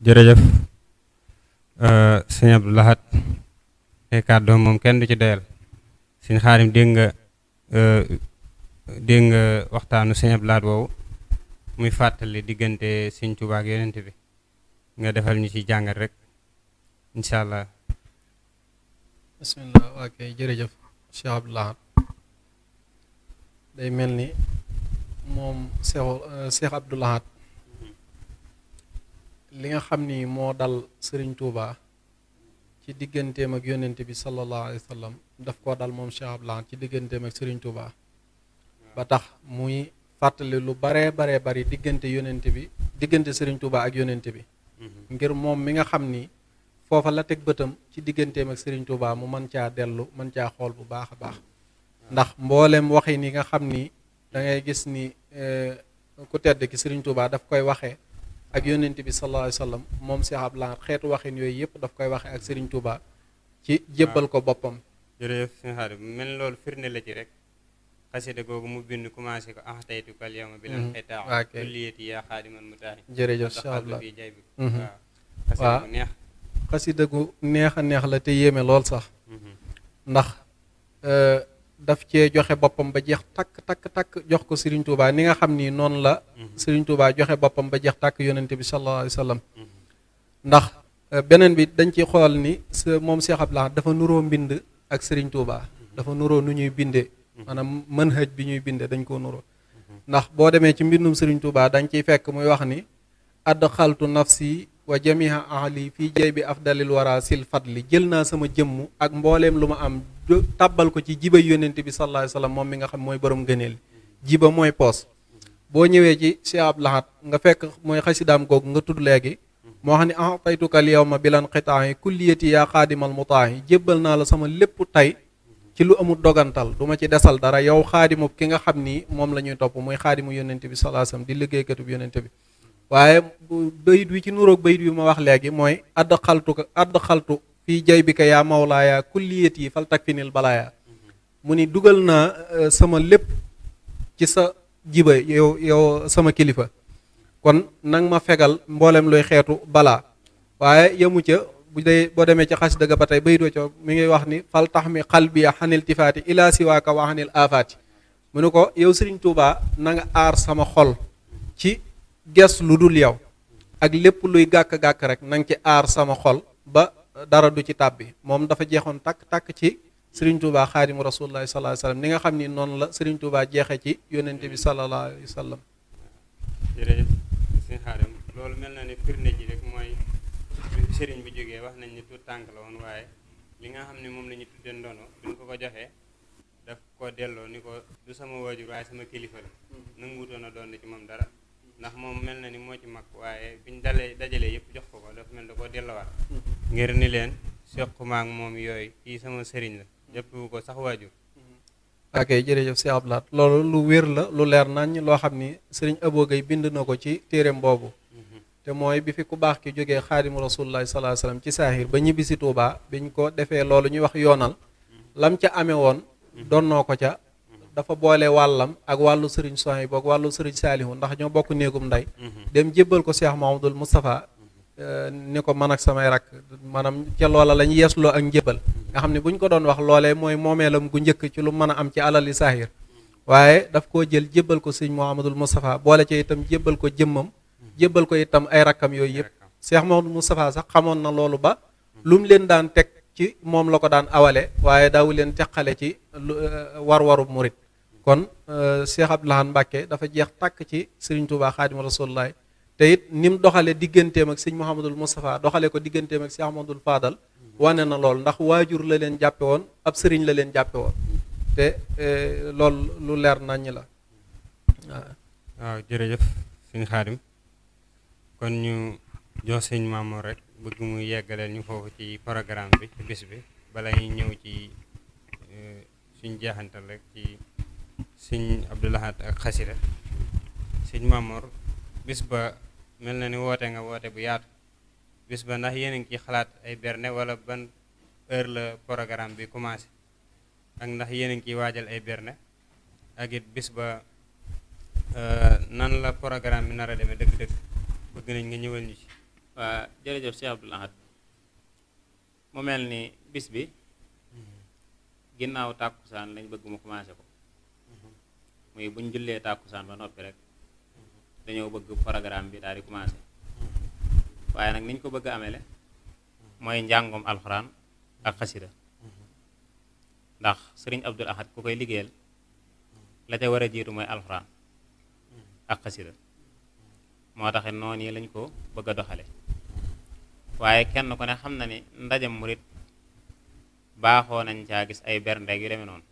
jërëjëf sëñ Abdou Lahad ay kàddoom moom kenn du ci doyal sëñ Xaadim dégg nga waxtaanu sëñ Abdou Lahad woowu muy fàttali diggante sëñ Tuubaa ak yonent bi nga defal ñu ci jàngat rek incha allah. bismillah waa kay jërëjëf Cheikh Abdou Lahad day mel ni moom Cheikh Abdou Lahad li nga xam ni moo dal Sëriñ Tuubaa ci digganteem ak yonent bi sallallahu alayhi wa sallam daf koo dal moom Cheikh Abdou Lahad ci digganteem ak Sëriñ Tuubaa ba tax muy fàttali lu baree bari diggante yonent bi diggante Sëriñ Tuubaa ak yonent bi ngir moom mi nga xam ni foofa la teg bëtam ci digganteem ak Sëriñ Tuubaa mu mën caa dellu mën caa xool bu baax a baax ndax mboolem waxi ni nga xam ni da ngay gis ni ku tedd ki Sëriñ Tuubaa daf koy waxee ak yonent bi sallallahu alayhi wa sallam moom Cheikh Abdou Lahad xeetu waxin yooyu yëpp daf koy waxee ak Sëriñ Tuubaa ci jébbal ko boppam. jërëjëf sëñ Xaadim mel loolu firnde la ci rek xasida googu mu bind commencé ko axtaytuka al yawma bilan xitaa kulliyati yaa xaadiman mutaahi. jërëjëf Cheikh Abdou Lahad waaw xasida gu neex a neex la te yéeme lool sax ndax daf cee joxe boppam ba jeex takk jox ko Sëriñ Tuubaa ni nga xam ni noonu la Sëriñ Tuubaa joxe boppam ba jeex takk yonente bi sallallahu alayhi wa sallam ndax beneen bi dañ ci xool ni moom Cheikh Abdou Lahad dafa nuroo mbind ak Sëriñ Tuubaa dafa nuroo nu ñuy bindee maanaam manhaj bi ñuy bindee dañ koo nuroo ndax boo demee ci mbindum Sëriñ Tuubaa dañ ciy fekk muy wax ni adxaltu nafsi wa jamiha ahli fii jay bi afdalil wara sil fadli jël naa sama jëmm ak mbooleem lu ma am tàbbal ko ci jiba yonent bi sallallahu alayhi wa sallam moom mi nga xam mooy borom gëneel jiba mooy poos boo ñëwee ci Cheikh Abdou Lahad nga fekk mooy xasidaam googu nga tudd léegi moo xam ne a'taytuka al yawma bilan qitaa'i kulliyati yaa xaadimal mutaa'i jébbal naa la sama lépp tey ci lu amul dogantal du ma ci desal dara yow xaadimu ki nga xam ni moom la ñuy topp muy xaadimu yonent bi sallallahu alayhi wa sallam di liggéeykatub yonent bi waaye bayit wi ci nuroog bayit wi ma wax léegi mooy add xaltu fii jay bi ka yaa mawlaaya kulliyat yi fal takfinil balaaya mu ni dugal naa sama lépp ci sa jiba yow sama kilifa kon nang ma fegal mboolem luy xeetu balaa waaye yemu ca bu dee boo demee ci xas dëgg ba tey bayit wa ca mi ngi wax ni fal tax mi xalbiya xanil tifaati ila siwaaka wa xanil afaati mu ni ko yow Sëriñ Tuubaa na nga aar sama xol ci ges lu dul yow ak lépp luy gàkk-gàkk rek na nga ci aar sama xol ba dara du ci tàbbi moom dafa jeexoon takk ci Sëriñ Tuubaa xaadimu rasulillahi sallallahu alayhi wa sallam ni nga xam ni noonu la Sëriñ Tuubaa jeexee ci yonente bi sallallahu alayhi wa sallam. jërëjëf sëñ Xaadim loolu mel na ni firnde ji rek mooy sëriñ bi jógee wax nañ ni tuut tànk la woon waaye li nga xam ne moom la ñu tuddee ndono duñ ko joxee daf ko delloo ni ko du sama waajur waaye sama kilifa la nanguutoon a doon ci moom dara ndax moom mel na ni moo ci mag waaye biñ dajalee yëpp jox ko dafa mel da koo dellowaat ngir ni leen sequma ak moom yooyu kii sama sëriñ la jëppu ko sax waajur. ok jërëjëf Cheikh Abdou Lahad loolu lu wér la lu leer nañ loo xam ni sëriñ Abo Gueye bind na ko ci téereem boobu te mooy bi fi ku baax ki jógee xaadimu rasulullahi sallallahu alayhi wasallam ci saahir ba ñibbi si Tuubaa biñ ko defee loolu ñuy wax yoonal lam ca amee woon donnoo ko ca dafa boole wàllam ak wàllu sëriñ Souhaïbou ak wàllu sëriñ Saalihu ndax ñoo bokk néegum ndey dem jébbal ko Cheikh Mahamadul Moustapha ni ko man ak samay rakk maanaam ca loola lañ yeesloo ak njébbal nga xam ne bu ñu ko doon wax loolee mooy moomeelam gu njëkk ci lu mën a am ci alali saahir waaye daf koo jël jébbal ko sëriñ Mahamadul Moustapha boole ca itam jébbal ko jëmmam jébbal ko itam ay rakkam yooyu yëpp Cheikh Mahamadul Moustapha sax xamoon na loolu ba lu mu leen daan teg ci moom la ko daan awale waaye daawu leen teqale ci war-waru murit kon Cheikh Abdou Lahad Mbacké dafa jeex tàkk ci Sëriñ Tuubaa Xaadimu Rasuulillaahi te it ni mu doxale digganteem ak sëñ Mouhamadul Moustapha doxale ko digganteem ak Cheikh Ahmadul Fadal wane na lool ndax waajur la leen jàppe woon ab sëriñ la leen jàppe woon te loolu lu leer naññ la waaw jërëjëf sëñ Xaadim kon ñu jox sëñ Mamour rek bëgg mu yeggaleel ñu foofu ci programme bi ci bis bi bala ñuy ñëw ci suñ jeexantal rek ci sëñ Abdou Lahad ak xasida sëñ Mamour bis ba mel na ni woote nga woote bu yaatu bis ba ndax yéen a ngi ciy xalaat ay berne wala ban heure la programme bi commencé ak ndax yéen a ngi ciy waajal ay berne ak it bis ba nan la programme bi nar a demee dëgg-dëgg bëgg nañ nga ñëwal ñu ci. waa jërëjëf Cheikh Abdoul Ahad mu mel ni bis bi ginnaaw tàkkusaan lañ bëgg mu commencé ko muy buñ jullee tàkkusaan ba noppi rek dañoo bëgg programme bi daal di commencé waaye nag niñ ko bëgg amele mooy njàngum alxuraan ak xasida ndax sëriñ Abdoul Ahad ku koy liggéeyal la ca war a jiitu mooy alxuraan ak xasida moo taxit noonu yi lañ ko bëgg a doxale waaye kenn ku ne xam na ni ndajam murit baaxoo nañ caa gis ay bernde yu demee noonu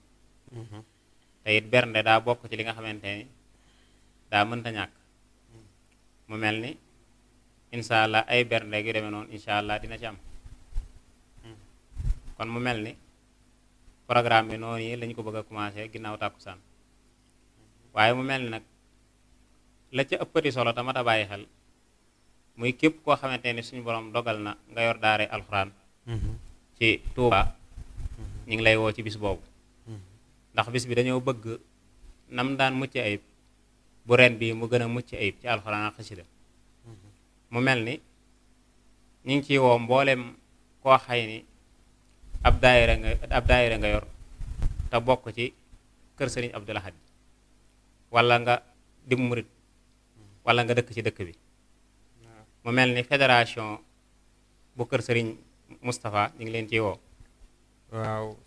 te it bernde daa bokk ci li nga xamante ni daa mënta ñàkk mu mel ni incha allah ay bernde yu demee noonu incha allah dina ci am kon mu mel ni programme bi noonu yi lañ ko bëgg a commencé ginnaaw tàkkusaan waaye mu mel ni nag la ca ëppati solo tamit a bàyyi xel muy képp koo xamante ni suñu borom dogal na nga yor daare alxuraan ci Tuuba ñu ngi lay woo ci bis boobu ndax bis bi dañoo bëgg nam daan mucc ayib bu ren bi mu gën a mucc ayib ci alxuraan ak xasida mu mel ni ñu ngi ciy woo mboolem koo xay ni ab daayira nga yor te bokk ci kër Sëriñ Abdoul Ahad wala nga dim murit wala nga dëkk ci dëkk bi mu mel ni fédération bu kër Sëriñ Moustapha ñu ngi leen ciy woo. waaw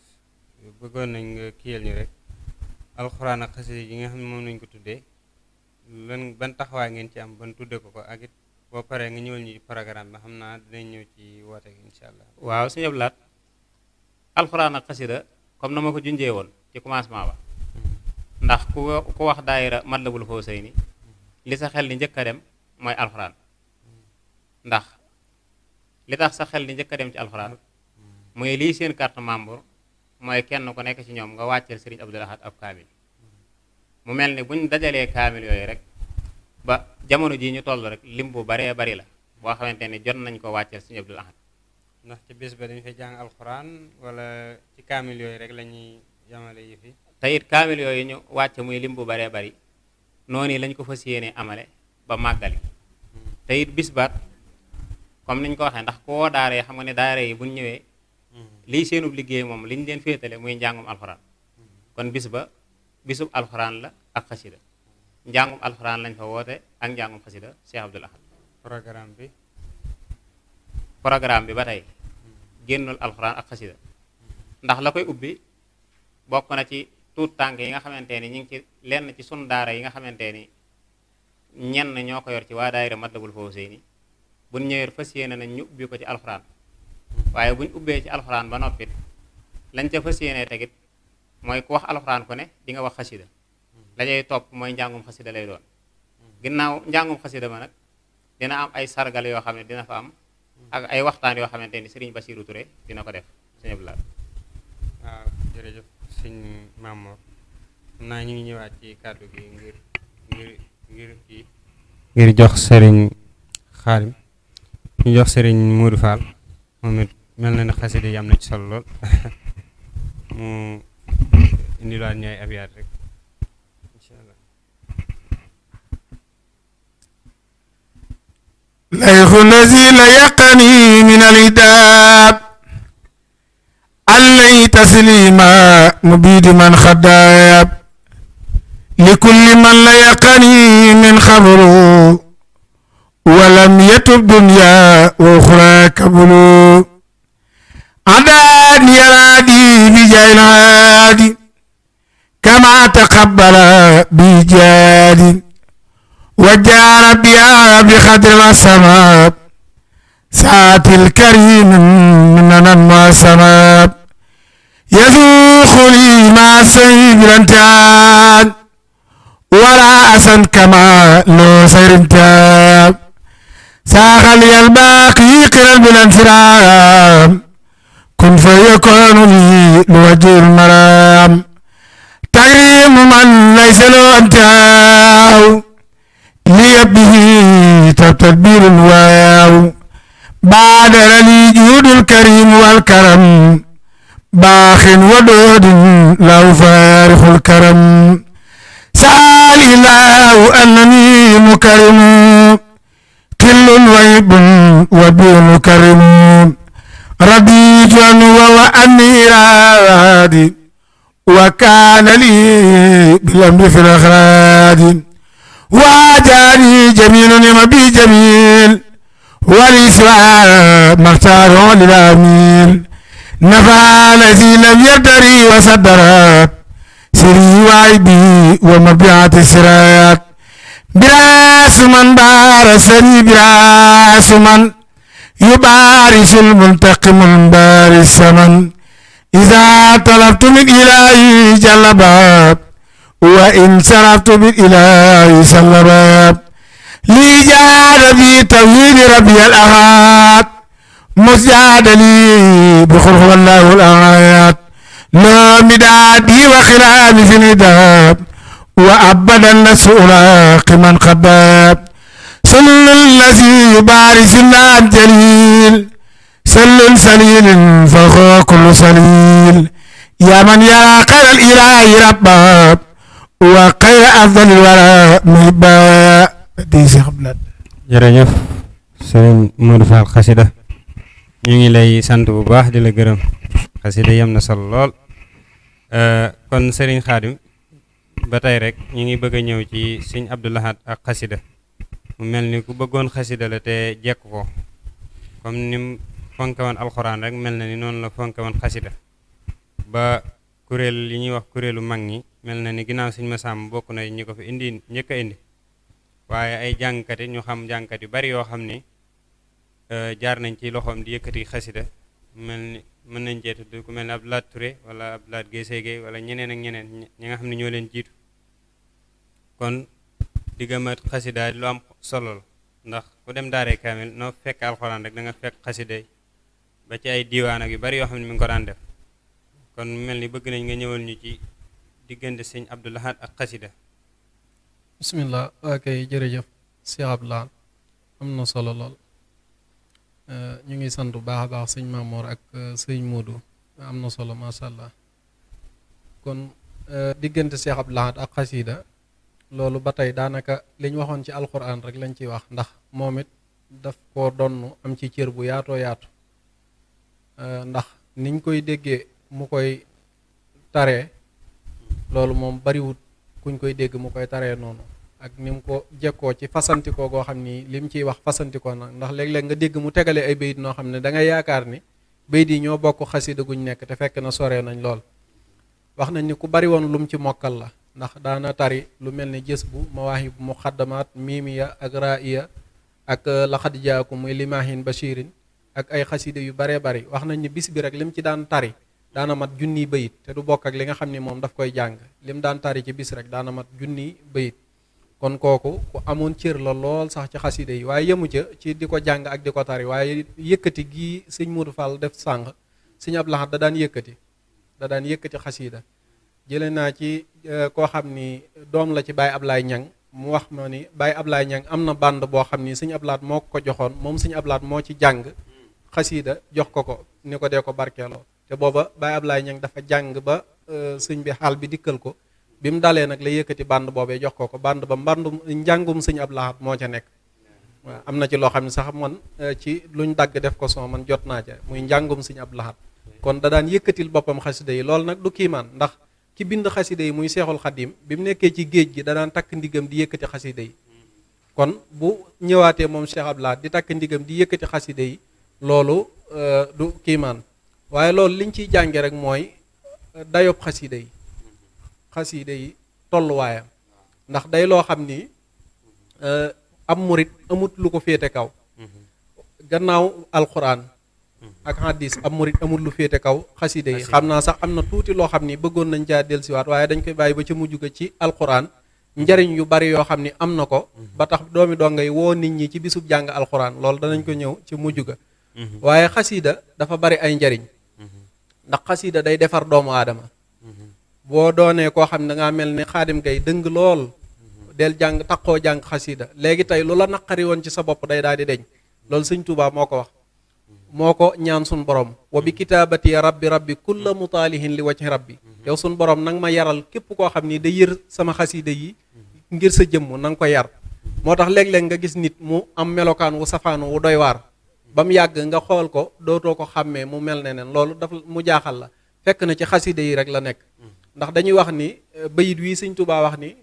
bëggoon nañ nga kiyal ñu rek alxuraan ak xasida yi nga xam ne moom lañ ko tuddee lan ban taxawaay ngeen ci am ban tuddee ko ak it boo paree nga ñëwal ñu programme bi xam naa dinañ ñëw ci woote gi incha allah. waaw sëñ Abdou Lahad alxuraan ak xasida comme na ma ko junjee woon ci commencement ba ndax ku wax daayira Matlabul Fawzayni li sa xel di njëkk a dem mooy alxuraan ndax li tax sa xel di njëkk a dem ci alxuraan mooy lii seen carte membre mooy kenn ku nekk ci ñoom nga wàcceel Sëriñ Abdoul Ahad ab kaamil mu mel ni buñ dajalee kaamil yooyu rek ba jamono ji ñu toll rek lim bu baree bari la boo xamante ni jot nañ ko wàcceel Sëriñ Abdoul Ahad ndax ci bés ba dañu fay jàng alxuraan wala ci kaamil yooyu rek la ñuy yamale yi fi te it kaamil yooyu ñu wàcce muy lim bu baree bari noonu lañ ko fas yéene amale ba màggali te it bis baat comme niñ ko waxee ndax ku woo daaree xam nga ne daare yi buñ ñëwee lii seenub liggéey moom liñ leen féetale muy njàngum alxuraan kon bis ba bisub alxuraan la ak xasida njàngum alxuraan lañ fa woote ak njàngum xasida Cheikh Abdoul Ahad programme bi ba tey génnul alxuraan ak xasida ndax la koy ubbi bokk na ci tuut tànk yi nga xamante ni ñu ngi ci lenn ci sunu daara yi nga xamante ni ñenn ñoo ko yor ci waa daayira Matlabul Fawzayni buñ ñëwee fas yéene nañ ñu ubbi ko ci alxuraan waaye buñ ubbee ci alxuraan ba noppit lañ ca fas yéene tegit mooy ku wax alxuraan ku ne di nga wax xasida la jay topp mooy njàngum xasida lay doon ginnaaw njàngum xasida ma nag dina am ay sargal yoo xam ne dina fa am ak ay waxtaan yoo xamante ni Serigne Bassirou Touré dina ko def sëñ Abdoul Ahad. waaw jërëjëf sëñ Mamour xam naa ñu ngi ñëwaat ci kàddu gi ngir jox Serigne Xaadim ñu jox Serigne Modou Fall moom it mel na ne xasida yi am na ci solo lool mu indiwaat ñooy abiyaat rek incha allah. layxu lazi la yaqani min alhidaab allay taslima mubidi man xadaab likulli man la yaqani min xabru walam yatub dunya wa uxra kabulu عداني يرادي بجاي العادي كما تقبل بجادي وجار بها بخدر السماء ساعة الكريم مننا وسماء يذوق لي مع سيد الانتهاء ولا أسن كما لو سير انتهاء ساق لي الباقي قرا بالانفرام كن فيكون لي لوجه المرام تكريم من ليس له انتهاء لي به تدبير الواو بادر لي جود الكريم والكرم باخ ودود لا فارخ الكرم سأل الله أنني مكرم خل وعيب وبيل كريم رضيت عنه وأني رادي وكان لي بالأمر في الأخراج واجاني جميل نعم بي جميل والإسلام مختار للأمين نفع الذي لم يدري وصدرت سري وعيبي ومبيعة السرايات براس من بارسني براس من يبارس المنتقم البارس من إذا طلبت من إلهي جلبات وإن صرفت بالإله سلبات لي جاد في توحيد ربي الأحد مسجد لي بخلق الله الآيات لا مدادي وخلامي في النداب وأبدا نسؤول من خباب سل الذي يبارز الله الجليل سل سليل فهو كل سليل يا من يرى خير الإله رباب وخير أفضل الورى مهبا di Cheikh Abdoulaye. jërëjëf sëriñ Modou Fall xasida ñu ngi lay sant bu baax di la gërëm xasida yem na solo lool kon sëriñ Xaadim ba tey rek ñu ngi bëgg a ñëw ci sëriñ Abdou Lahad ak xasida mu mel ni ku bëggoon xasida la te jekk ko comme ni mu fonke woon alxuraan rek mel na ni noonu la fonke woon xasida ba kuréel yi ñuy wax kuréelu mag ñi mel na ni ginnaaw sëriñ Massamba bokk na ñi ko fi indi njëkk a indi waaye ay jàngkat ñu xam jàngkat yu bari yoo xam ni jaar nañ ci loxoom di yëkkati xasida mel ni mën nañ cee tudd ku mel ni Abdoulaye Touré wala Abdoulaye Guèye wala ñeneen ak ñeneen ñi nga xam ne ñoo leen jiitu kon diggamat xasida lu am solo la ndax ku dem daaree kaamil noo fekk alxuraan rek da nga fekk xasida ba ci ay diiwaan ak yu bari yoo xam ne mi ngi ko daan def kon mel ni bëgg nañ nga ñëwal ñu ci diggante sëñ Abdou Lahad ak xasida. bismillah ok jërëjëf Cheikh Abdoulaye am na solo lool ñu ngi sant bu baax a baax sëñ Mamour ak sëñ Modou am na solo macha allah kon diggante Cheikh Abdoulaye ak xasida loolu ba tey daanaka li ñu waxoon ci alquran rek lañ ciy wax ndax moom it daf koo donn am ci cër bu yaatoo yaatu ndax niñ koy déggee mu koy taree loolu moom bariwut kuñ koy dégg mu koy taree noonu ak ni mu ko jekkoo ci fasantikoo goo xam ni li mu ciy wax fasantikoo na ndax léeg-léeg nga dégg mu tegale ay bayit noo xam ne da ngay yaakaar ni bayit yi ñoo bokk xasida guñ nekk te fekk na soree nañ lool wax nañ ni ku bari woon lu mu ci mokkal la ndax daana tari lu mel ni jës bu mawaahib muxaddamaat miimiya ak raiya ak laxad jaakum muy limahin bashirin ak ay xasida yu baree bari wax nañ ni bis bi rek lim ci daan tari daana mat junniy bayit te du bokk ak li nga xam ni moom daf koy jàng lim daan tari ci bis rek daana mat junniy bayit kon kooku ku amoon cër la lool sax ci xasida yi waaye yemu ca ci di ko jàng ak di ko tari waaye yëkkati gii sëñ Modou Fall def sànq sëñ Abdou Lahad da daan yëkkati xasida jële naa ci koo xam ni doom la ci Baye Ablaye Ñang mu wax ma ni Baye Ablaye Ñang am na band boo xam ni sëñ Abdou Lahad moo ko joxoon moom sëñ Abdou Lahad moo ci jàng xasida jox ko ni ko dee ko barkeeloo te booba Baye Ablaye Ñang dafa jàng ba sëñ bi xaal bi dikkal ko bi mu dalee nag la yëkkati band boobee jox ko band ba mbandum njàngum sëñ Abdou Lahad moo ca nekk waaw am na ci loo xam ne sax man ci luñ dagg def ko son man jot naa ca muy njàngum sëñ Abdou Lahad kon da daan yëkkatil boppam xasida yi loolu nag du kiimaan ndax ki bind xasida yi muy Seexul Xadim bi mu nekkee ci géej gi da daan takk ndigam di yëkkati xasida yi kon bu ñëwaatee moom Cheikh Abdou Lahad di takk ndigam di yëkkati xasida yi loolu du kiimaan waaye loolu liñ ciy jànge rek mooy dayob xasida yi tolluwaayam ndax day loo xam ni am murit amut lu ko féete kaw gannaaw alquran ak hadis am murit amut lu féete kaw xasida yi xam naa sax am na tuuti loo xam ni bëggoon nañ caa dellusiwaat waaye dañ koy bàyyi ba ca mujj ga ci alquran njariñ yu bari yoo xam ni am na ko ba tax doomi dongay woo nit ñi ci bisub jàng alquran loolu danañ ko ñëw ci mujj ga waaye xasida dafa bari ay njariñ ndax xasida day defar doomu aadama boo doonee koo xam ne dangaa mel ni Xaadim Gay dëng lool del jàng taqoo jàng xasida léegi tey lu la naqari woon ci sa bopp day daal di deñ loolu sëñ Tuubaa moo ko wax moo ko ñaan sun borom wa bi kitaabati rabbi kulla mutaalihin li wajhi rabbi yow sun borom nang ma yaral képp koo xam ni day yër sama xasida yi ngir sa jëmm na nga ko yar moo tax léeg-léeg nga gis nit mu am melokaan wu safaanu wu doy waar ba mu yàgg nga xool ko dootoo ko xàmmee mu mel ne neen loolu dafa mu jaaxal la fekk na ci xaside yi rek la nekk ndax dañuy wax ni bayit wii Sëñ Tuubaa wax ni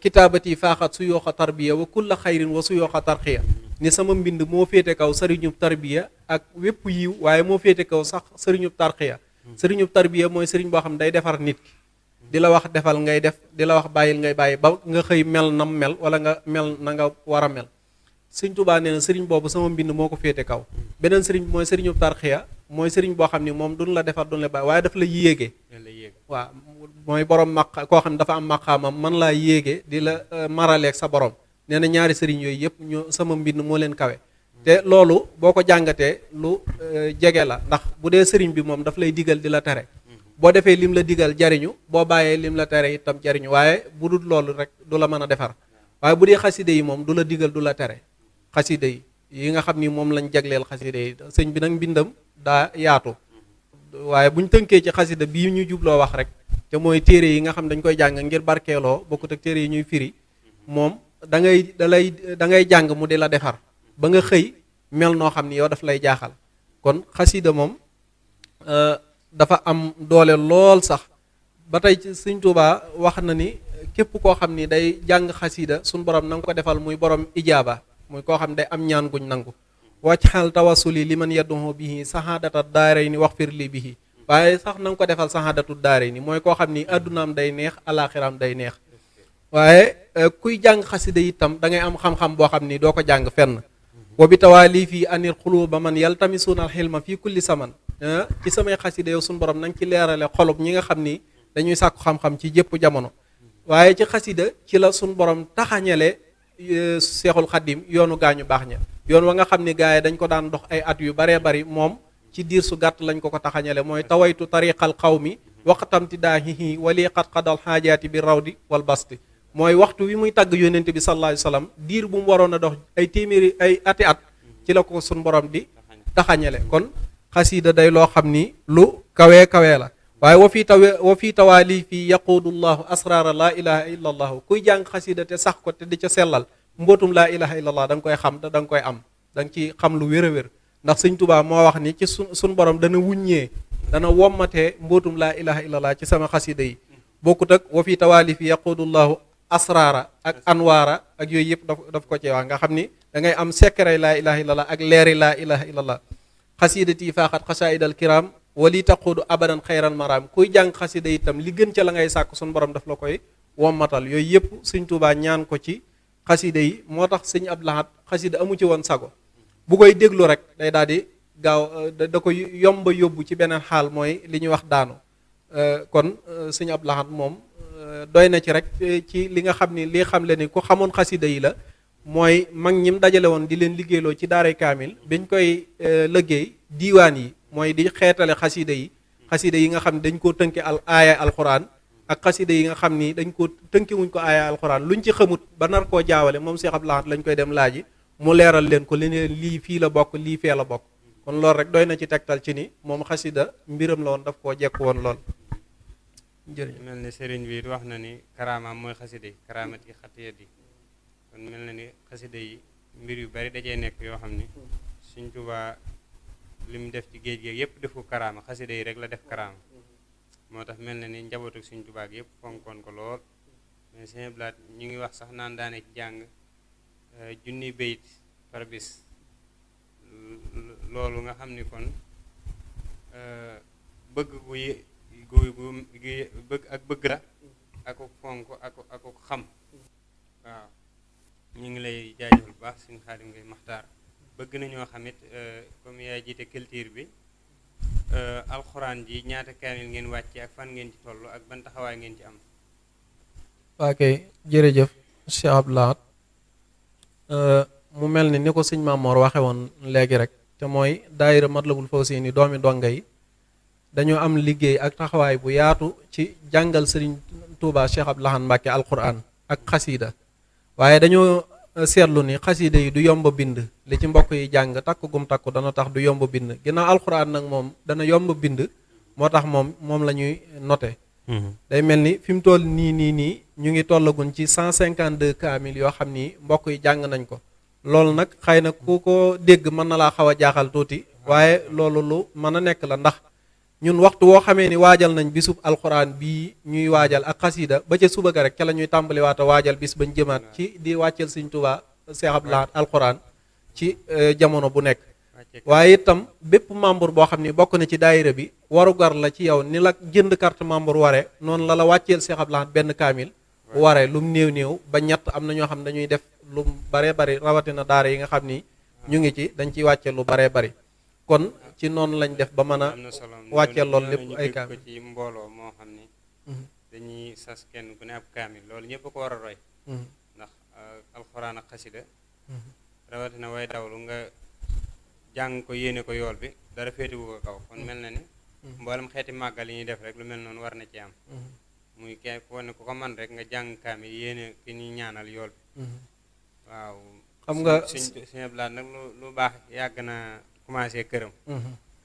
kitaabati faaxat su yooxa tarbiya wa kulla xayrin wa su yooxa tarxiya ni sama mbind moo féete kaw sëriñub tarbiya ak wépp yiw waaye moo féete kaw sax sëriñub tarxiya sëriñub tarbiya mooy sëriñ boo xam day defar nit ki di la wax defal ngay def di la wax bàyyil ngay bàyyi ba nga xëy mel nam mel wala nga mel na nga war a mel Sëñ Tuubaa nee na sëriñ boobu sama mbind moo ko féete kaw beneen sëriñ bi mooy sëriñub tarxiya mooy sëriñ boo xam ni moom duñ la defar duñ la bàyyi waaye daf la yéege waaw mooy borom maq koo xam ne dafa am maqaamam man laa yéege di la maraleeg sa borom nee na ñaari sëriñ yooyu yëpp ñu sama mbind moo leen kawe te loolu boo ko jàngatee lu jege la ndax bu dee sëriñ bi moom daf lay digal di la tere boo defee lim la digal jariñu boo bàyyee lim la tere itam jariñu waaye bu dul loolu rek du la mën a defar waaye bu dee xaside yi moom du la digal du la tere xaside yi nga xam ni moom lañ jagleel xaside yi sëñ bi nag mbindam daa yaatu waaye buñ tënkee ci xasida bii ñu jubloo wax rek te mooy téere yi nga xam dañ koy jàng ngir barkeeloo bokkut ak téere yi ñuy firi moom da ngay jàng mu di la defar ba nga xëy mel noo xam ni yow daf lay jaaxal kon xasida moom dafa am doole lool sax ba tey ci Sëñ Tuubaa wax na ni képp koo xam ni day jàng xasida suñ borom na nga ko defal muy borom ijaaba muy koo xam day am ñaan guñ nangu wàcc xal tawasuli li man yadduhu bihi saxaadata daaray ni wax fir li bihi waaye sax na nga ko defal saxaadatu daaray ni mooy koo xam ni addunaam day neex alaxiraam day neex waaye kuy jàng xasida itam da ngay am xam-xam boo xam ni doo ko jàng fenn wa bi tawali fii anir xuluba man yaltamisuuna alxilma fii kulli saman ci samay xasida yow suñu borom na nga ci leerale xolub ñi nga xam ni dañuy sàkku xam-xam ci jëpp jamono waaye ci xasida ci la suñu borom taxañale seexul xaddim yoonu gaañu baax ña yoon wa nga xam ni gars yi dañ ko daan dox ay at yu baree bari moom ci diir su gàtt lañ ko taxañale mooy tawaytu tariqal xawmi waqtamti daahihi wali qad qadal xaajaati bi rawdi wal basti mooy waxtu wi muy tàgg yónnente bi sallallahu alayhi wasallam diir bu mu waroon a dox ay téeméeri ay ati at ci la ko suñ borom di taxañale kon xasiida day loo xam ni lu kawee kawee la waaye wa fii tawaali fii yaquudullahu asraara laa ilaha illa allahu kuy jàng xasiida te sax ko te di ca sellal mbootum laa ilaha illa allah da nga koy xam te da nga koy am da nga ci xam lu wér a wér ndax Sëñ Tuubaa moo wax ni ci suñ borom dana wuññee dana wommatee mbootum laa ilaha illa allah ci sama xasiida yi bokkut ak wa fii tawaali fii yaquudullahu asraara ak anwaara ak yooyu yëpp daf ko ci wax nga xam ni da ngay am sekkaray laa ilaha illallah ak leeri laa ilaha illallah xasiidati faaxat xasaidal kiram wali taquudu abadan xayral maraam kuy jàng xasida itam li gën ca la ngay sàkk suñu borom daf la koy wommatal yooyu yëpp Sëñ Tuubaa ñaan ko ci xasida yi moo tax Sëñ Abdul Ahad xasida amu ci woon sago bu koy déglu rek day daal di gaaw da koy yomba yóbbu ci beneen xaal mooy li ñuy wax daanu kon Sëñ Abdul Ahad moom doy na ci rek ci li nga xam ni li xam le ni ku xamoon xasida yi la mooy mag ñim dajale woon di leen liggéeyloo ci daaray kaamil biñ koy liggéey diiwaan yi mooy di xeetale xasida yi nga xam ne dañ koo tënke aaya alxuraan ak xasida yi nga xam ni dañ ko tënkewuñ ko aaya alxuraan luñ ci xamut ba nar koo jaawale moom Cheikh Abdou Lahad lañ koy dem laaji mu leeral leen ko li leen lii fii la bokk lii fee la bokk kon loolu rek doy na ci tegtal ci ni moom xasida mbiram la woon daf koo jekk woon lool jërëjëf. mel ni sëriñ bi wax na ni karaamaam mooy xasida yi karaamat yi xatiyat yi kon mel na ni xasida yi mbir yu bari dajee nekk yoo xam ni Sëñ Tuubaa li mu def ci géej géej yëpp defu karaama xasida yi rek la def karaama moo tax mel na ni njabootu Sëñ Tuubaa yëpp fonkoon ko lool mais Sëñ Abdou Lahad ñu ngi wax sax naan daane ci jàng junni bayit par bis loolu nga xam ni kon bëgg bëgg la ak fonk ak xam waaw ñu ngi lay jaajëfal bu baax Sëñ Xaadim Ngay Maxtaar bëgg nañoo xamit comme yaay jiite culture bi alxuraan ji ñaata kaamil ngeen wàcce ak fan ngeen ci toll ak ban taxawaay ngeen ci am. waa kay jërëjëf Cheikh Abdou Lahad mu mel ni ko sëñ Maamoor waxe woon léegi rek te mooy daayira Matlabul Fawzayni doomi donga yi dañoo am liggéey ak taxawaay bu yaatu ci jàngal sëriñ Touba Cheikh Abdou Lahad Mbàkke alxuraan ak xasiida waaye dañoo seetlu ni xasida yi du yomb bind li ci mbokk yi jàng takk gum takku dana tax du yomb bind ginnaaw alxuraan nag moom dana yomb bind moo tax moom la ñuy noté day mel ni fi mu toll nii ñu ngi tollagun ci 152 kaamil yoo xam ni mbokk yi jàng nañ ko. loolu nag xëy na ku ko dégg mën na laa xaw a jaaxal tuuti waaye loolu lu mën a nekk la ndax ñun waxtu woo xamee ni waajal nañ bisub alxuraan bii ñuy waajal ak xasida ba ca suba ga rek ca la ñuy tàmbali waata waajal bis bañ jëmaat ci di wàcceel Sëriñ Tuubaa Seex Abdul Ahad alxuraan ci jamono bu nekk. waaye itam bépp membre boo xam ni bokk na ci daayira bi warugar la ci yow ni la jënd carte membre ware noonu la wàcceel Seex Abdul Ahad benn kaamil ware lu mu néew ba ñett am na ñoo xam dañuy def lu baree bari rawatina daara yi nga xam ni ñu ngi ci dañ ciy wàcce lu baree bari kon ci noonu lañ def ba mën a wàcceel loolu lépp ay kaamil ko ci mbooloo moo xam ni dañuy sas kenn ku ne ab kaamil loolu ñëpp ko war a roy ndax alxuraan ak xasida rawatina way dawlu nga jàng ko yéene ko yool bi dara féetewu ko kaw kon mel na ni mboolem xeeti màggal yi ñuy def rek lu mel noonu war na ci am muy kay ku ko man rek nga jàng kaamil yéene ki ñuy ñaanal yool bi waaw xam nga Sëñ Abdul Ahad nag lu baax yàgg na commencé këram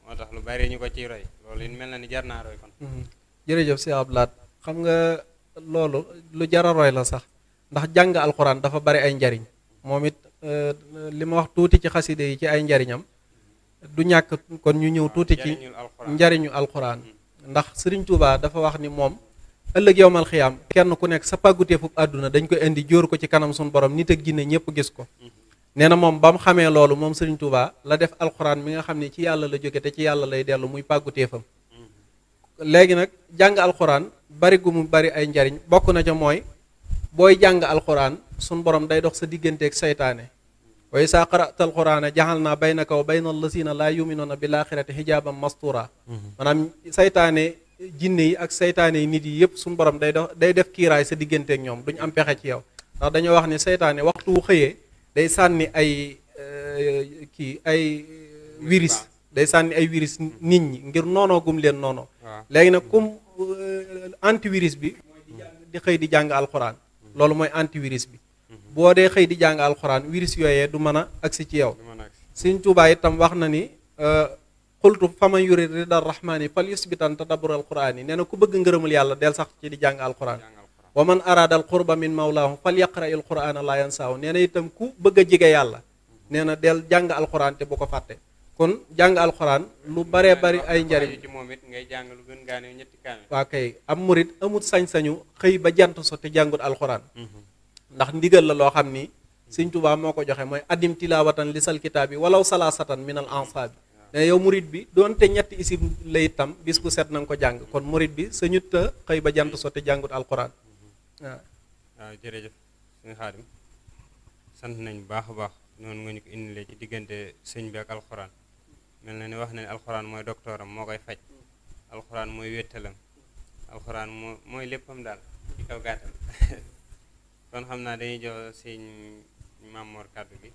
moo tax lu bari ñu ko ciy roy loolu it mel na ni jar naa roy kon jërëjëf Sëñ Abdul Ahad xam nga loolu lu jara roy la sax ndax jàng alxuraan dafa bari ay njariñ moom it li ma wax tuuti ci xaside yi ci ay njariñam du ñàkk kon ñu ñëw tuuti ci njariñu alxuraan ndax Sëriñ Tuubaa dafa wax ni moom ëllëg yowmal xiyaam kenn ku nekk sa pàgguteefub àdduna dañ ko indi jóor ko ci kanam suñu borom nit ak jinne ñëpp gis ko nee na moom ba mu xamee loolu moom Sëriñ Tuubaa la def alxuraan mi nga xam ne ci yàlla la jóge te ci yàlla lay dellu muy pàgguteefam léegi nag jàng alxuraan bari gu mu bari ay njariñ bokk na ca mooy booy jàng alxuraan suñu borom day dox sa digganteeg saytaane wa izaa qara'ta alxuraana jaxalnaa baynaka wa bayna allazina laa yuminuuna bil aaxirati xijaaban mastuura maanaam saytaane jinne yi ak saytaane yi nit yi yëpp suñu borom day def kiiraay sa digganteeg ñoom duñu am pexe ci yow ndax dañoo wax ni saytaane waxtu wu xëyee day sànni ay virus day sànni ay virus nit ñi ngir noonoo gum leen noonoo léegi nag comme antivirus bi di xëy di jàng alxuraan loolu mooy antivirus bi boo dee xëy di jàng alxuraan virus yooyee du mën a agsi ci yow Sëriñ Tuubaa itam wax na ni xultu faman yurid ridar rahmaani fal yusbitan tadabbur alquran yi nee na ku bëgg ngërëmul yàlla del sax ci di jàng alquran wa man arada al qurba min mawlaahu fal yaqra il qurana la yansaahu nee na itam ku bëgg a jige yàlla nee na del jàng alquran te bu ko fàtte kon jàng alquran lu baree bari ay njariñ ci moom it ngay jàng lu gën gaane ñetti kaamil waa kay am murit amut sañ-sañu xëy ba jant so te jàngut alquran ndax ndigal la loo xam ni Sëriñ Tuubaa moo ko joxe mooy addim tilawatan lisal kitaabi walaw salasatan min al ansaabi ne yow murit bi doonte ñetti isib la itam bis bu set na nga ko jàng kon murit bi sañut a xëy ba jant so te jàngut alquran waaw jërëjëf sëñ Xaadim sant nañ bu baax a baax noonu nga ñu ko indilee ci diggante sëñ bi ak alxuraan mel na ni wax na ne alxuraan mooy doktooram moo koy faj alxuraan mooy wéttalam alxuraan mooy léppam daal ci kaw gàttal kon xam naa dañuy jox sëñ Mamor kàddu gi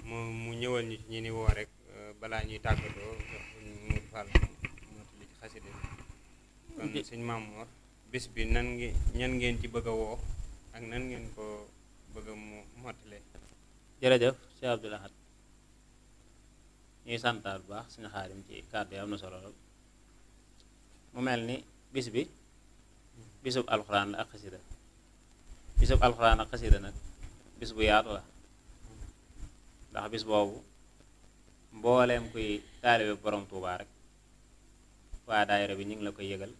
mu ñëwal ñu ci ñi ni woo rek balaa ñuy tàggatoo jox mu fal mootali ci xasida kon sëñ Mamor bis bi ñan ngeen ci bëgg a woo ak nan ngeen ko bëgg a mu mottale jërëjëf Cheikh Abdoul Ahad ñuy santaal bu baax suñu Xaadim ci kàddu yi am na solo lool mu mel ni bis bi bisub alxuraan la ak xasida bisub alxuraan ak xasida nag bis bu yaatu la ndax bis boobu mbooleem kuy taalibe borom Tuubaa rek waa daayira bi ñu ngi la koy yëgal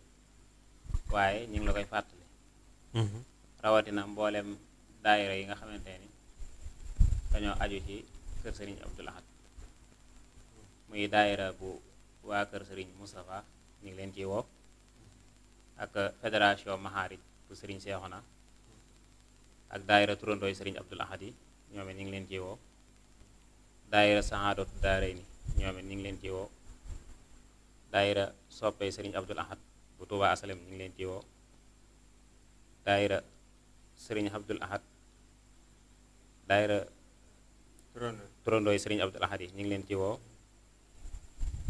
waaye ñu ngi la koy fàttali rawatina mbooleem daayira yi nga xamante ni dañoo aju ci kër Sëriñ Abdoul Ahad muy daayira bu waa kër Sëriñ Moustapha ñu ngi leen ciy woo ak fédération Maharij bu Sëriñ Seexuna ak daayira turandooy Sëriñ Abdoul Ahad yi ñoom it ñu ngi leen ciy woo daayira Sahaadatu Daarayni ñoom it ñu ngi leen ciy woo daayira soppey Sëriñ Abdoul Ahad bu Touba Asalem ñu ngi leen ciy woo daayira Sëriñ Abdoul Ahad daayira turandooy Sëriñ Abdoul Ahad yi ñu ngi leen ci woo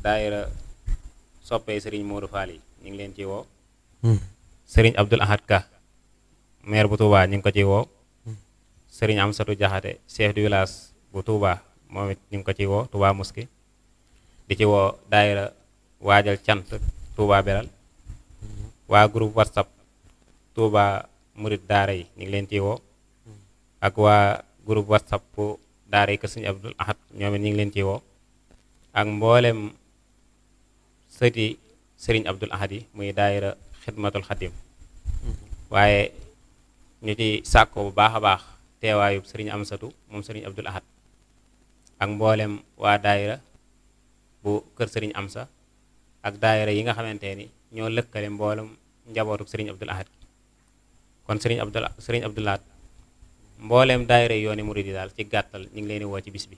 daayira soppee Sëriñ Modou Fall yi ñu ngi leen ci woo Sëriñ Abdoul Ahad Ka maire bu Touba ñu ngi ko ci woo Sëriñ Amsatu Jaxate chef du village bu Touba moom it ñu ngi ko ci woo Touba Mosquée di ci woo daayira waajal cant Touba Belal waa groupe WhatsApp Touba Murid daara yi ñu ngi leen ciy woo ak waa groupe WhatsApp daara yi kër Sëriñ Abdul Ahad ñoom it ñu ngi leen ciy woo ak mboolem sëti Sëriñ Abdul Ahad yi muy daayira Xidmatul Xadim waaye ñu ci sàkko bu baax a baax teewaayub Sëriñ Amsatu moom Sëriñ Abdul Ahad ak mboolem waa daayira bu kër Sëriñ Amsa ak daayira yi nga xamante ni ñoo lëkkale mboolem njabootuk Sëriñ Abdul Ahad kon Sëriñ Abdul Ahad mbooleem daayira yooni murid yi daal ci gàttal ñu ngi leen di woo ci bis bi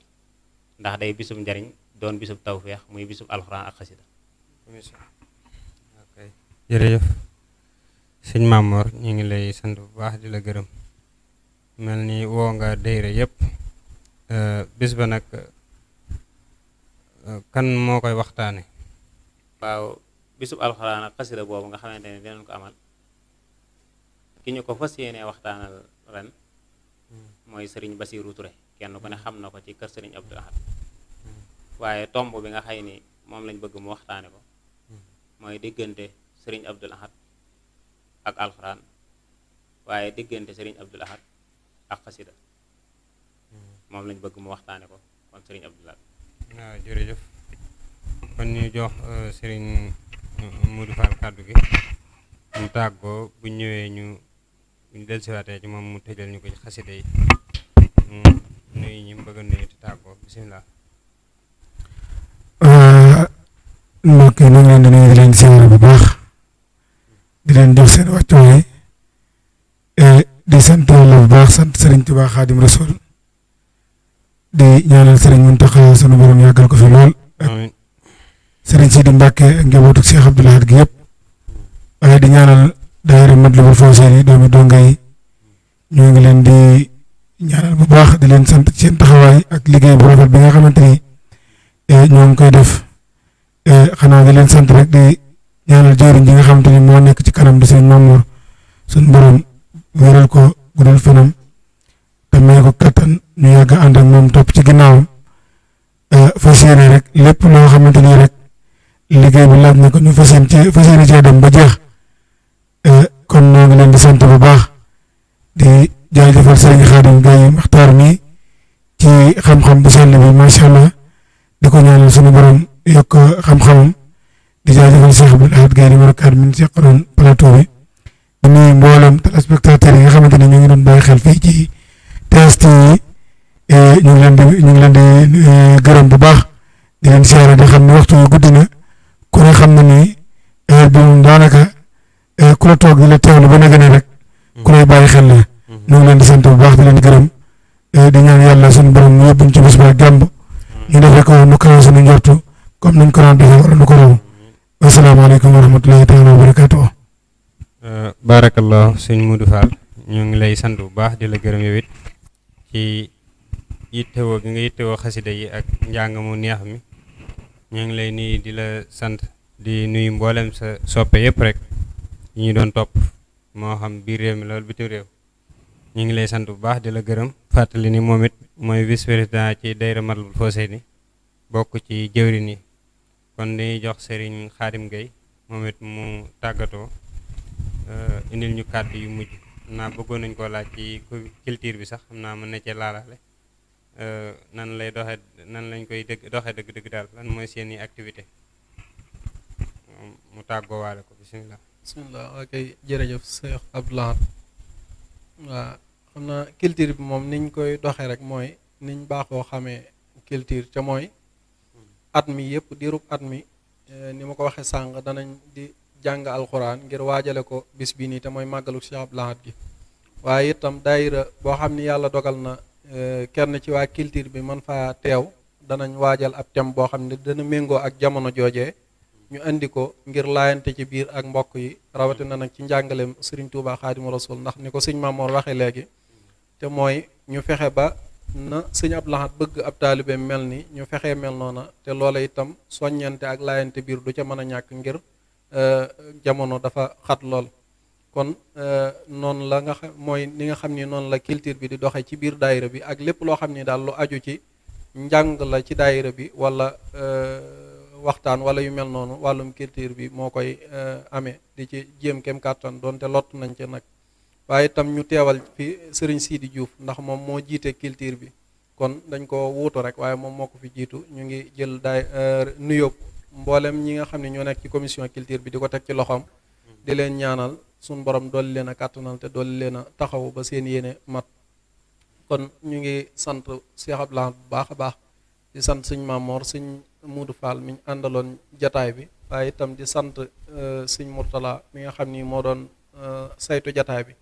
ndax day bisub njariñ doon bisub tawféex muy bisub alxuraan ak xasida. ok jërëjëf sëñ Mamor ñu ngi lay sant bu baax di la gërëm mel ni woo nga daayira yëpp bis ba nag kan moo koy waxtaane waaw bisub alxuraan ak xasida boobu nga xamante ne dinañ ko amal ki ñu ko fas yéenee waxtaanal ren mooy Sëriñ Basiiru Ture kenn ku ne xam na ko ci kër Sëriñ Abdul Ahad waaye tomb bi nga xëy ni moom lañ bëgg mu waxtaane ko mooy diggante Sëriñ Abdul Ahad ak alxuraan waaye diggante Sëriñ Abdul Ahad ak xasida moom lañ bëgg mu waxtaane ko kon Sëriñ Abdul Ahad. waaw jërëjëf kon ñu jox Sëriñ Modou Fall kàddu gi mu tàggoo bu ñëwee ñu dellusiwaatee ci moom mu tëjal ñu ko ci xasida yi nuyu ñi mu bëgg a nuyu te tàggoo bisimilah. mbokk yi ñu ngi leen di nuyu di leen siyaare bu baax di leen jox seen wàccuwaay di sant Yàlla bu baax sant Sëriñ Tuubaa Xaadim Rasuul di ñaanal Sëriñ Muntaxa sunu borom yàggal ko fi lool amiin Sëriñ Sidi Mbàkke ak njabootu Cheikh Abdoul Ahad gi yëpp waaye di ñaanal daayira Matlabul Fawzayni doomi donga yi ñoo ngi leen di ñaanal bu baax di leen sant ci seen taxawaay ak liggéey bu rafet bi nga xamante ni ñoo ngi koy def xanaa di leen sant rek di ñaanal jëriñ ji nga xamante ni moo nekk ci kanam di seen Mamour suñu borom wéral ko guddal fanam te may ko kattan ñu yàgg ànd ak moom topp ci ginnaawam fas yéene rek lépp loo xamante ni rek liggéey bi laaj na ko ñu fas yéene cee dem ba jeex kon ñoo ngi leen di sant bu baax di jaajëfal Sëriñ Xaadim Gaye Maxtaar mi ci xam-xam bu sell bi macha allah di ko ñaanal suñu borom yokk xam-xamam di jaajëfal Cheikh Abdoul Ahad Gaye numéro 4 mi ngi seqaloon plateau bi di nuyu mboolem téléspectateurs yi nga xamante ne ñu ngi doon bàyyi xel fii ci TST yi ñu ngi leen di gërëm bu baax di leen siyaare di xam ne waxtu wi guddi na ku ne xam na ni heure bi moom daanaka ku la toog di la teewlu ba nag ne rek ku lay bàyyi xel la ñu ngi leen di sant bu baax di leen gërëm di ñaan yàlla suñu borom mu yóbbuñ ci bés ba jàmb ñu defee ko nu kawe suñu njortu comme nañ ko daan defee wala nu ko raw asalaamaaleykum wa rahmatullahi taala wa barakaatu. barakallah sëñ Modou Fall ñu ngi lay sant bu baax di la gërëm yow it ci yittewoo gi nga yittewoo xasida yi ak njàng mu neex mi ñu ngi lay nuyu di la sant di nuyu mboolem sa soppe yëpp rek yi ñu doon topp moo xam biir réew mi loolu bitim réew ñu ngi lay sant bu baax di la gërëm fàttali ni moom it mooy vice président ci daayira Matlabul Fawzayni bokk ci jëwriñ yi kon dañuy jox Serigne Khadim Gueye moom it mu tàggatoo indil ñu kàddu yu mujj naa bëggoon nañ koo laaj ci culture bi sax xam naa mën na cee laalaale nan lay doxee nan lañ koy doxee dëgg-dëgg daal lan mooy seeni activité mu tàggoo waale ko bisimilah. bisimilah ok jërëjëf Cheikh Abdoul Ahad waaw xam naa culture bi moom niñ koy doxee rek mooy niñ baaxoo xamee culture ca mooy at mi yëpp diirub at mi ni ma ko waxee sànq danañ di jàng alxuraan ngir waajale ko bis bi nii te mooy màggalu Cheikh Abdoul Ahad gi waaye itam daayira boo xam ni yàlla dogal na kenn ci waa culture bi man faa teew danañ waajal ab thème boo xam ne dana méngoo ak jamono joojee ñu indi ko ngir laayante ci biir ak mbokk yi rawatina nag ci njàngaleem Serigne Touba Xaadimu Rasuul ndax ni ko sëñ Mamoor waxee léegi te mooy ñu fexe ba na sëñ Abdoul Ahad bëgg ab taalibe mel ni ñu fexee mel noona te loola itam soññante ak laayante biir du ca mën a ñàkk ngir jamono dafa xat lool kon noonu la nga xam mooy ni nga xam ni noonu la culture bi di doxee ci biir daayira bi ak lépp loo xam ni daal lu aju ci njàng la ci daayira bi waxtaan wala yu mel noonu wàllum culture bi moo koy amee di ci jéem kem kàttan doonte lott nañ ci nag waaye itam ñu teewal fi sëriñ Sidi Diouf ndax moom moo jiite culture bi kon dañ ko wuutu rek waaye moom moo ko fi jiitu ñu ngi jël daay nuyoo mboolem ñi nga xam ne ñoo nekk ci commission culture bi di ko teg ci loxoom di leen ñaanal suñu borom dolli leen a kàttanal te dolli leen a taxawu ba seen yéene mat kon ñu ngi sant Cheikh Abdoulaye bu baax a baax di sant sëñ Mamor sëñ Muudu Fall mi ñu àndaloon jataay bi waaye itam di sant sëñ Mourtala mi nga xam ni moo doon saytu jataay bi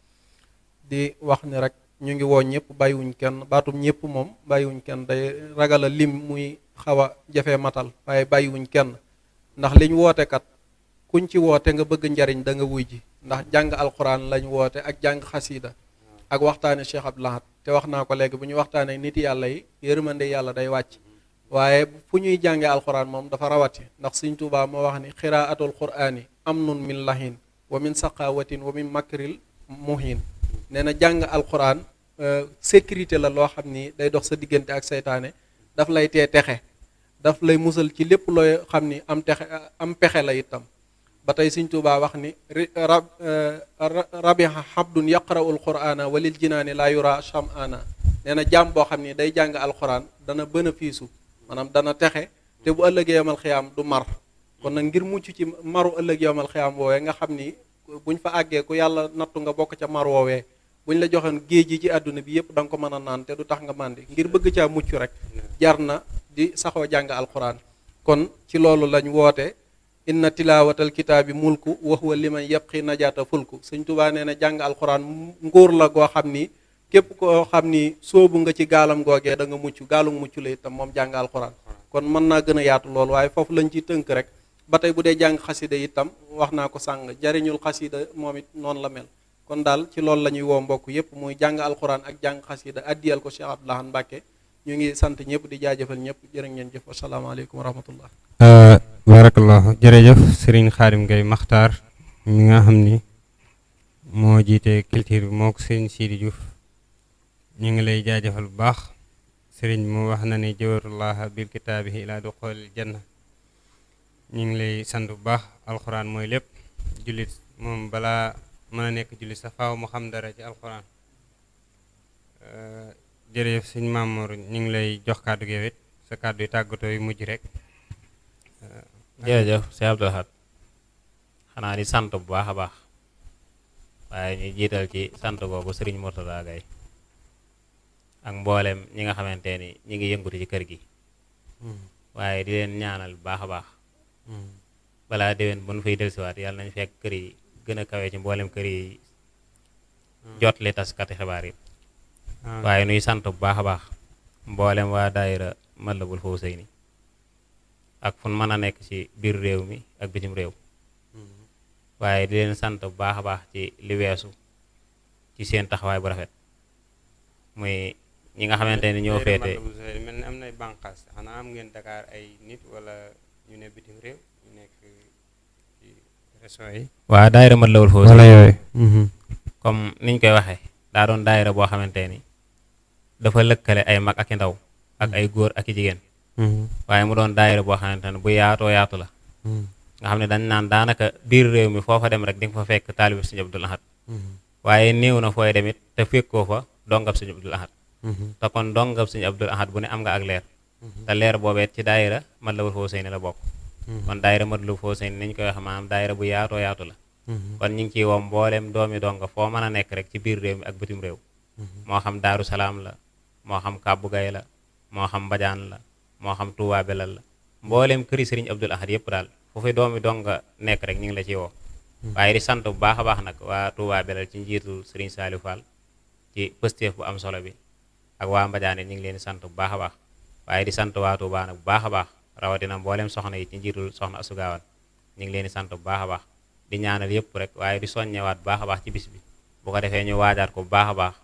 di wax ni rek ñu ngi woo ñëpp bàyyiwuñ kenn baatum ñëpp moom bàyyiwuñ kenn day ragal a lim muy xaw a jafe matal waaye bàyyiwuñ kenn ndax liñ woote kat kuñ ci woote nga bëgg njariñ da nga wuy ji ndax jàng alxuraan lañ woote ak jàng xasiida ak waxtaane Cheikh Abdou Lahad te wax naa ko léegi bu ñu waxtaanee nit yàlla yi yërmande yàlla day wàcc waaye fu ñuy jàngee alxuraan moom dafa rawati ndax Sëñ Tuubaa moo wax ni xiraatul quraani amnun min lahin wa min saqawatin wa min makril muhin nee na jàng alxuraan sécurité la loo xam ni day dox sa diggante ak seytaane daf lay tee texe daf lay musal ci lépp looy xam ni am pexe la itam ba tey Sëñ Tuubaa wax ni rabiha habdun yaqra'ul qur'ana walil jinaani la yura sham'ana nee na jaam boo xam ni day jàng alxuraan dana bénéfice maanaam dana texe te bu ëllëgee yomal xiyaam du mar kon nag ngir mucc ci maru ëllëg yomal xiyaam woowee nga xam ni buñ fa àggee ku yàlla nattu nga bokk ca mar woowee buñ la joxoon géej yi ci àdduna bi yëpp da nga ko mën a naan te du tax nga màndi ngir bëgg caa mucc rek jar na di saxoo jàng alxuraan kon ci loolu lañ woote inna tilaawatal kitaabi mulku wa huwa liman yabqi najaata fulku Sëñ Tuubaa nee na jàng alxuraan nguur la goo xam ni képp koo xam ni soobu nga ci gaalam googee da nga mucc gaalu mucc la itam moom jàng alxuraan kon mën naa gën a yaatu loolu waaye foofu lañ ciy tënk rek ba tey bu dee jàng xasida itam wax naa ko sàng jariñul xasida moom it noonu la mel kon daal ci loolu la ñuy woo mbokk yépp muy jàng alxuraan ak jàng xasida addiyal ko Cheikh Abdou Lahad Mbacké ñu ngi sant ñëpp di jaajëfal ñëpp jërë ngeen jëf asalaamaaleykum wa rahmatullah barakallahu jërëjëf Serigne Khadim Gaye Makhtar mi nga xam ni moo jiite culture bi moo ko Serigne Sidi Diouf ñu ngi lay jaajëfal bu baax Serigne mu wax na ni jawarullah bil kitaabihi ila duxoolil janna ñu ngi lay sant bu baax alxuraan mooy lépp jullit moom balaa mën a nekk jullit sa faaw mu xam dara ci alxuraan jërëjëf sëñ Mamour ñu ngi lay jox kàddu gi it sa kàddu yi tàggatoo yu mujj rek. jërëjëf Cheikh Abdou Lahad xanaa di sant bu baax a baax waaye ñu jiital ci sant googu Serigne Mourtada Gaye ak mboolem ñi nga xamante ni ñi ngi yëngutu ci kër gi waaye di leen ñaanal bu baax a baax balaa déwén bu nu fay dellusiwaat yàlla nañ fekk kër yi gën a kawe ci mboolem kër yi jot li taskati xibaar yi waaye nuy sant bu baax a baax mboolem waa daayira Matlabul Fawzayni ak fu mën a nekk ci biir réew mi ak bitim réew waaye di leen sant bu baax a baax ci li weesu ci seen taxawaay bu rafet muy ñi nga xamante ni ñoo féete mel ni am nay bànqaas xanaa am ngeen Dakar ay nit wala ñu ne bitim réew ñu nekk ci région yi waa daayira Matlabul Fawzayni wala yooyu comme niñ koy waxee daa doon daayira boo xamante ni dafa lëkkale ay mag ak i ndaw ak ay góor ak i jigéen waaye mu doon daayira boo xamante ne bu yaatoo yaatu la nga xam ne dañ naan daanaka biir réew mi foofa dem rek di nga fa fekk taalibe Sëñ Abdou Lahad waaye néew na fooy demit te fekkoo fa dongab Sëñ Abdou Lahad te kon dongab Sëñ Abdou Lahad bu ne am nga ak leer te leer boobeet ci daayira Matlabul Fawzayni la bokk kon daayira Matlabul Fawzayni ni ñu koy wax maanaam daayira bu yaatoo yaatu la kon ñu ngi ciy woo mbooleem doomi donga foo mën a nekk rek ci biir réew mi ak bitim réew moo xam Daaru Salaam la moo xam Kàbbu Gay la moo xam Mbajaan la moo xam Touba Belal la mbooleem këri Serigne Abdou Lahad yëpp daal foofu doomi donga nekk rek ñu ngi la ciy woo waaye di sant bu baax a baax nag waa Touba Belal ci njiitul Serigne Saliou Fall ci pësteef bu am solo bi ak waa Mbajaan ñu ngi leen di sant bu baax a baax waaye di sant waa Touba nag bu baax a baax rawatina mbooleem soxna yi ci njiitul soxna Asugaawan ñu ngi leen di sant bu baax a baax di ñaanal yëpp rek waaye di soññewaat bu baax a baax ci bis bi bu ko defee ñu waajaat ko bu baax a baax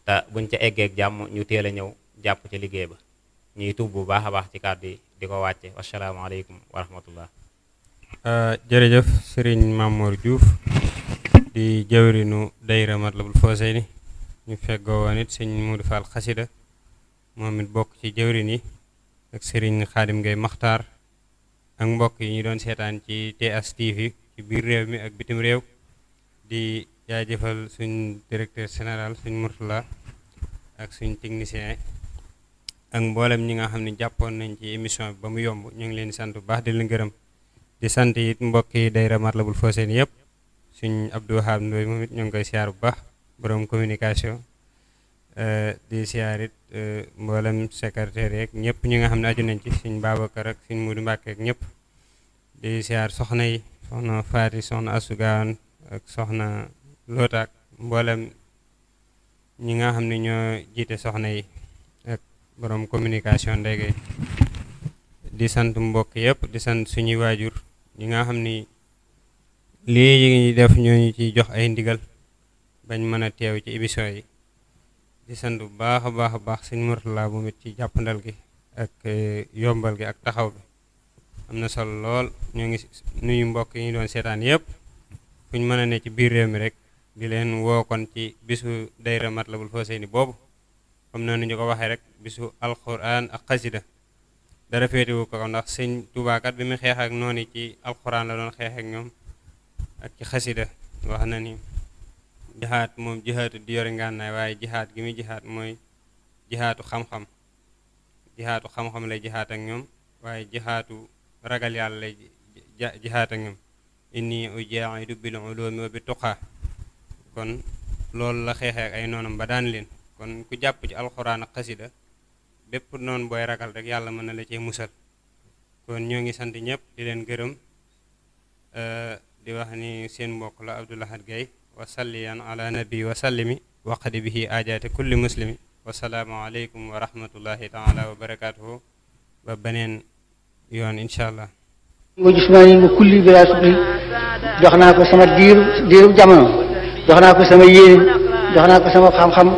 te buñ ca eggeeg jàmm ñu teel a ñëw jàpp ci liggéey ba ñuy tub bu baax a baax ci kàddu yi di ko wàcce wasalaamaaleykum wa rahmatullah jërëjëf Serigne Mamour Diouf di jawrinu daayira Matlabul Fawzayni ñu feggoo woon it sëñ Modou Fall Xasida moom it bokk ci jawrin yi ak Serigne Khadim Gaye Makhtar ak mbokk yi ñu doon seetaan ci TS TV ci biir réew mi ak bitim réew di jaajëfal suñ directeur général suñ Mourtala ak suñ technicien ak mboolem ñi nga xam ne jàppoon nañ ci émission bi ba mu yomb ñu ngi leen di sant bu baax di leen gërëm di sant it mbokk yi daayira Matlabul Fawzayni yëpp suñ Abdou Wahab Ndoye moom it ñu ngi koy siyaar bu baax borom communication di siyaar it mboolem secrétaire yeeg ñëpp ñi nga xam ne aju nañ ci suñ Babacar ak suñ Mudu Mbàkke ak ñëpp di siyaar soxna yi soxna Faati soxna Asugaan ak soxna Lootaak mboolem ñi nga xam ne ñoo jiite soxna yi ak borom communication ndege di sant mbokk yëpp di sant suñuy waajur ñi nga xam ni lii ñuy def ñooñu ci jox ay ndigal bañ mën a teew ci émission yi di sant bu baax a baax a baax sëñ Mourtala bu mit ci jàppandal gi ak yombal gi ak taxaw bi am na solo lool ñoo ngi nuyu mbokk yi ñu doon seetaan yëpp fu ñu mën a ne ci biir réew mi rek di leen woo kon ci bisu daayira Matlabul Fawzayni boobu comme noonu ñu ko waxee rek bisu alquran ak xasida dara féetewu ko ndax sëñ Tuubaa kat bi mu xeex ak noonu ci alquran la doon xeex ak ñoom ak ci xasida wax na ni jihaat moom jihaatu di yore ngànnaay waaye jihaat gi muy jihaat mooy jihaatu xam-xam lay jihaat ak ñoom waaye jihaatu ragal yàlla lay jihaat ak ñoom inni ujaahidu bil ulumi wa bi tuqaa kon loolu la xeexee ak ay noonam ba daan leen kon ku jàpp ci alxuraan ak xasida bépp noonu booy ragal rek yàlla mën na la cee musal kon ñoo ngi sant ñëpp di leen gërëm di wax ni seen mbokk la Abdou Lahad Gaye wa salliyan ala nabi wa sallimi waqdi bihi ajaati kulli muslimi wasalaamu aleykum wa rahmatullahi taala wa barakatuhu ba beneen yoon incha allah mu jismaani wa kulli bila sukli jox naa ko sama diiru jamono jox naa ko sama yéene jox naa ko sama xam-xam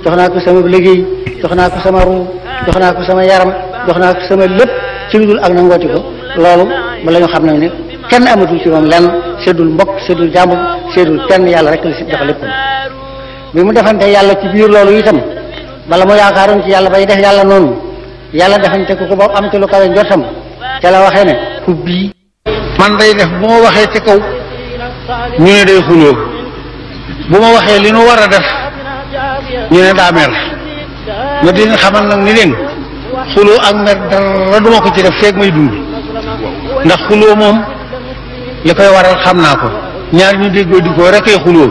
jox naa ko sama liggéey jox naa ko sama ruu jox naa ko sama yaram jox naa ko sama lépp ci lu dul ak na ngooti ko loolu ba la ñu xam nag ne kenn amatul ci moom lenn seddul mbokk seddul jàmbur seddul kenn yàlla rek la si jox lépp bi mu defante yàlla ci biir loolu itam bala mu yaakaaroon ci yàlla bay def yàlla noonu yàlla defante ko ba am ci lu kawe njortam ca la waxee ne xubbi man day def bu ma waxee ci kaw ñu ne day xuloo bu ma waxee li nu war a def ñu ne daa mer ma dina xamal nag ni leen xuloo ak mer dara duma ko ci def feeg may dund ndax xuloo moom li koy waral xam naa ko ñaar ñu déggoo di ko rekee xuloo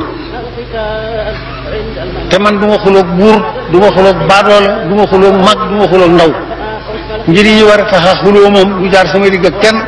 te man du ma xuloog buur du ma xuloog baadoola du ma xuloog mag du ma xuloog ndaw ngir yi war a tax a xuloo moom du jaar sama digg ak kenn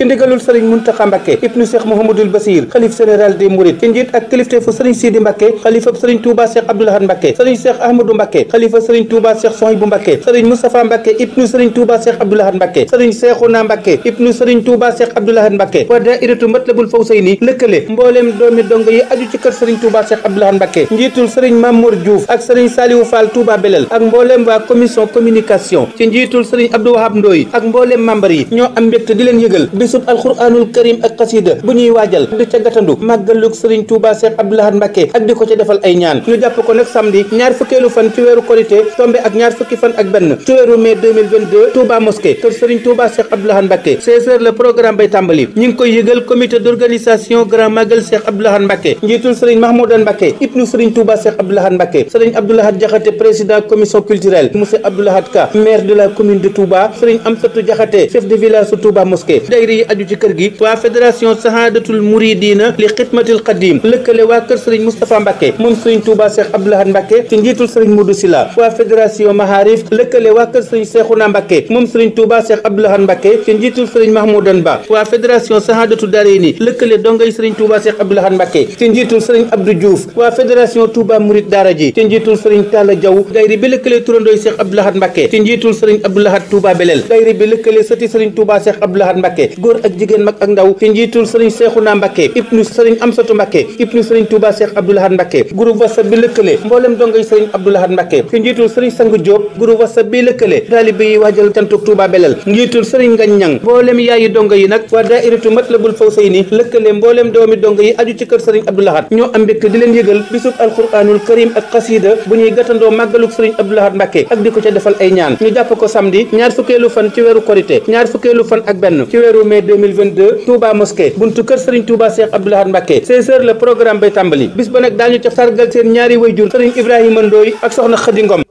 ndigalul sëriñ Muntaxa Mbàkke ibnu Cheikh Mouhamadoul Basir xalif général des Mourides ci njiit ak kilifteefu sëriñ Sidi Mbàkke xalifa sëriñ Touba Cheikh Abdou Lahad Mbàkke sëriñ Cheikh Ahmadou Mbàkke xalifa sëriñ Touba Cheikh Souhaïbou Mbàkke sëriñ Moustapha Mbàkke ibnu sëriñ Touba Cheikh Abdou Lahad Mbàkke sëriñ Cheikhouna Mbàkke ibnu sëriñ Touba Cheikh Abdou Lahad Mbàkke wa daayiratu Matlabul Fawzayni lëkkale mbooleem doomi dongo yi aju ci kër sëriñ Touba Cheikh Abdou Lahad Mbàkke njiitul sëriñ Mamour Diouf ak sëriñ Saliou Fall Touba Belel ak mbooleem waa commission communication ci njiitul sëriñ Abdou Wahab Ndoye ak mbooleem membre yi ñoo am mbégte di leen yëgal bisub alquranul karim ak xasida bu ñuy waajal di ca gatandu màggalug sëriñ Touba Cheikh Abdou Lahad Mbàkke ak di ko ca defal ay ñaan ñu jàpp ko nag samedi ñaar fukkeelu fan ci weeru korité tombé ak ñaar fukki fan ak benn ci weeru mai 2022 Touba mosquée kër sëriñ Touba Cheikh Abdou Lahad Mbàkke 16h le programme bay tàmbali ñi ngi koy yëgal comité d'organisation grand magal Cheikh Abdou Lahad Mbàkke njiitul sëriñ Mahmoudan Mbàkke ibnu sëriñ Touba Cheikh Abdou Lahad Mbàkke sëriñ Abdou Lahad Jaxate président commission culturelle monsieur Abdou Lahad Ka maire de la commune de Touba sëriñ Amsatou Jaxate chef de village su Touba mosquée daayira yi aju ci kër gi waa fédération Sahadatul Mouridina li xidmatil Xadim lëkkale waa kër Serigne Moustapha Mbacke moom Serigne Touba Cheikh Abdou Lahad Mbacke ci njiitul Serigne Modou Sila waa fédération Maharif lëkkale waa kër Serigne Cheikhouna Mbacke moom Serigne Touba Cheikh Abdou Lahad Mbacke ci njiitul Serigne Mahmoudan Ba waa fédération Sahadatou Darayni lëkkale dongay Serigne Touba Cheikh Abdou Lahad Mbacke ci njiitul Serigne Abdou Diouf waa fédération Touba Mourid Daara ji ci njiitul Serigne Talla Diaw dayri bi lëkkale turandooy Cheikh Abdou Lahad Mbacke ci njiitul Serigne Abdou Lahad Touba Belel dayri bi lëkkale sëti Serigne Touba Cheikh Abdou Lahad Mbacke góor ak jigéen mag ak ndaw ci njiitul Serigne Cheikhouna Mbacke ibnu Serigne Amsatou Mbacke ibnu Serigne Touba Cheikh Abdou Lahad Mbacke groupe WhatsApp bi lëkkale mboolem dongay Serigne Abdou Lahad Mbacke ci njiitul Serigne Sangu Diop groupe WhatsApp bi lëkkale taalibe yi waajal cantuk Touba Belel njiitul Serigne Ngagne Ñang mboolem yaayi dongo yi nag waa daairatu Matlabul Fawsayni lëkkale mboolem doomi dongo yi aju ci kër Serigne Abdou Lahad ñoo am mbégte di leen yëgal bisub alquranul karim ak xasida bu ñuy gàttandoo màggaluk Serigne Abdou Lahad Mbacke ak di ko ca defal ay ñaan ñu jàpp ko samedi ñaar fukkeelu fan ci weeru korité ñaar fukkeelu fan ak benn ci weeru mai 2022 Touba mosquée buntu kër Serigne Touba Cheikh Abdou Lahad Mbacke 16h le programme bay tàmbali bis ba nag daañu ca sargal seen ñaari wayjur Serigne Ibrahima Ndoye ak soxna Khady Ngom